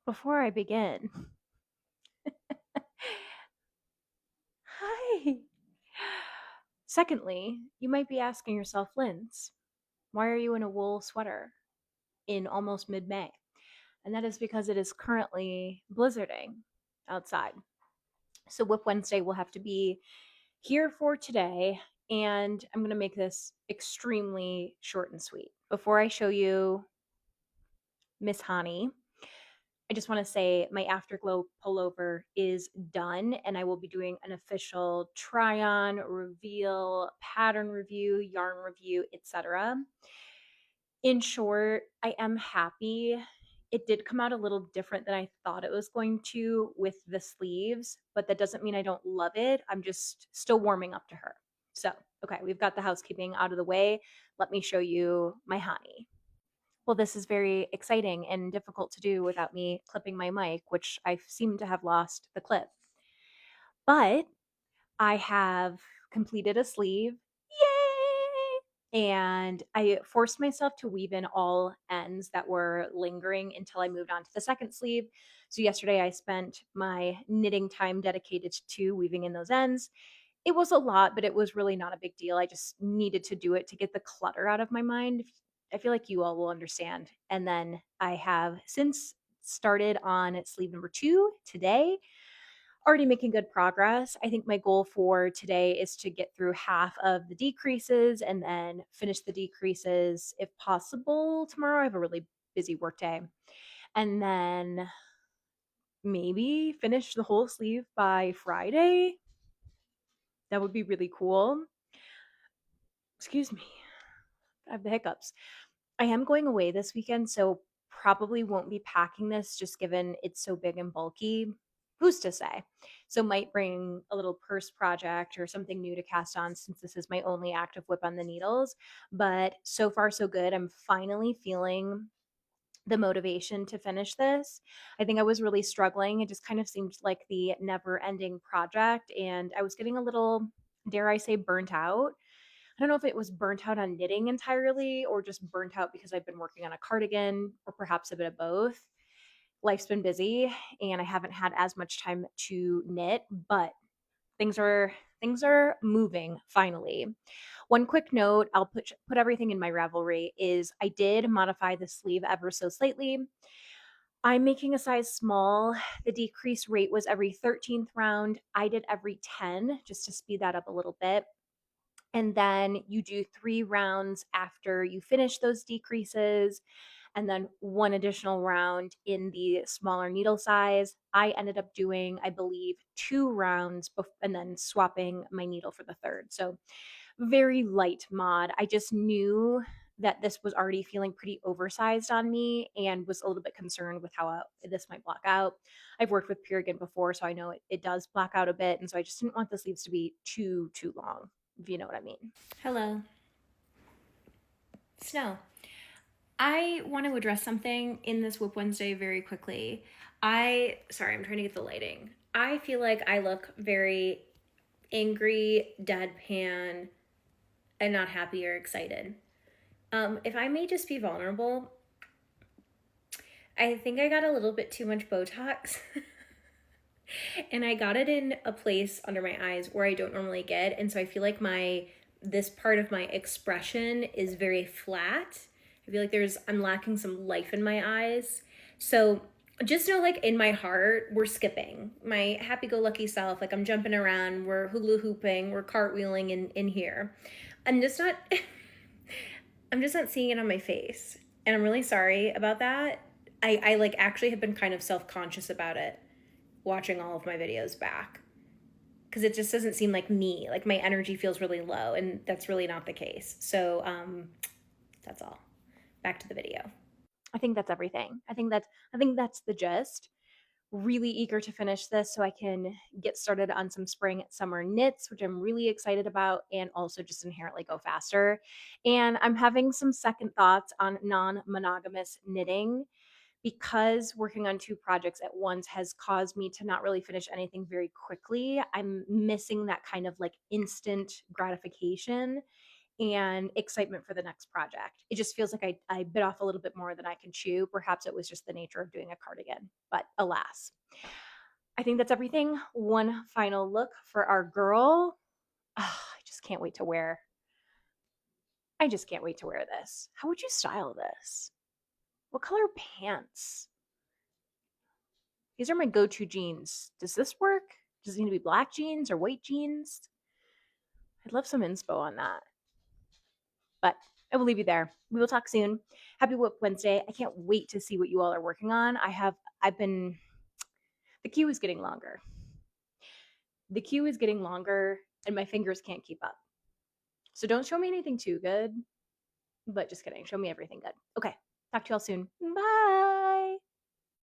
Before I begin, hi. Secondly, you might be asking yourself, Linz, why are you in a wool sweater in almost mid May? And that is because it is currently blizzarding outside. So, Whip Wednesday will have to be here for today. And I'm going to make this extremely short and sweet. Before I show you Miss Honey, I just want to say my Afterglow pullover is done, and I will be doing an official try on, reveal, pattern review, yarn review, etc. In short, I am happy. It did come out a little different than I thought it was going to with the sleeves, but that doesn't mean I don't love it. I'm just still warming up to her. So, okay, we've got the housekeeping out of the way. Let me show you my honey. Well, this is very exciting and difficult to do without me clipping my mic, which I seem to have lost the clip. But I have completed a sleeve. Yay! And I forced myself to weave in all ends that were lingering until I moved on to the second sleeve. So yesterday I spent my knitting time dedicated to weaving in those ends. It was a lot, but it was really not a big deal. I just needed to do it to get the clutter out of my mind. I feel like you all will understand. And then I have since started on sleeve number 2 today. Already making good progress. I think my goal for today is to get through half of the decreases and then finish the decreases if possible tomorrow. I have a really busy work day. And then maybe finish the whole sleeve by Friday. That would be really cool. Excuse me. I have the hiccups. I am going away this weekend, so probably won't be packing this just given it's so big and bulky. Who's to say? So might bring a little purse project or something new to cast on since this is my only active whip on the needles. But so far so good. I'm finally feeling the motivation to finish this. I think I was really struggling. It just kind of seemed like the never ending project and I was getting a little, dare I say, burnt out. I don't know if it was burnt out on knitting entirely or just burnt out because I've been working on a cardigan or perhaps a bit of both. Life's been busy and I haven't had as much time to knit, but things are moving finally. One quick note, I'll put everything in my Ravelry is I did modify the sleeve ever so slightly. I'm making a size small. The decrease rate was every 13th round. I did every 10 just to speed that up a little bit. And then you do 3 rounds after you finish those decreases, and then 1 additional round in the smaller needle size. I ended up doing, I believe, 2 rounds and then swapping my needle for the third. So very light mod. I just knew that this was already feeling pretty oversized on me and was a little bit concerned with how this might block out. I've worked with Purigan before, so I know it does block out a bit. And so I just didn't want the sleeves to be too long, if you know what I mean. Hello. Snow. I want to address something in this Whip Wednesday very quickly. Sorry, I'm trying to get the lighting. I feel like I look very angry, deadpan, and not happy or excited. If I may just be vulnerable, I think I got a little bit too much Botox. And I got it in a place under my eyes where I don't normally get. And so I feel like this part of my expression is very flat. I feel like I'm lacking some life in my eyes. So just know, like, in my heart, we're skipping. My happy-go-lucky self, like, I'm jumping around, we're hula hooping, we're cartwheeling in here. I'm just not I'm just not seeing it on my face. And I'm really sorry about that. I like actually have been kind of self-conscious about it watching all of my videos back because it just doesn't seem like me. Like my energy feels really low, and that's really not the case. So that's all. Back to the video. I think that's everything. I think that's the gist. Really eager to finish this so I can get started on some spring summer knits, which I'm really excited about, and also just inherently go faster. And I'm having some second thoughts on non-monogamous knitting because working on 2 projects at once has caused me to not really finish anything very quickly. I'm missing that kind of like instant gratification. and excitement for the next project. It just feels like I bit off a little bit more than I can chew. Perhaps it was just the nature of doing a cardigan, but alas. I think that's everything. One final look for our girl. I just can't wait to wear. I just can't wait to wear this. How would you style this? What color pants? These are my go-to jeans. Does this work? Does it need to be black jeans or white jeans? I'd love some inspo on that. But I will leave you there. We will talk soon. Happy Whip Wednesday. I can't wait to see what you all are working on. I've been, the queue is getting longer. The queue is getting longer and my fingers can't keep up. So don't show me anything too good, but just kidding. Show me everything good. Okay. Talk to y'all soon. Bye.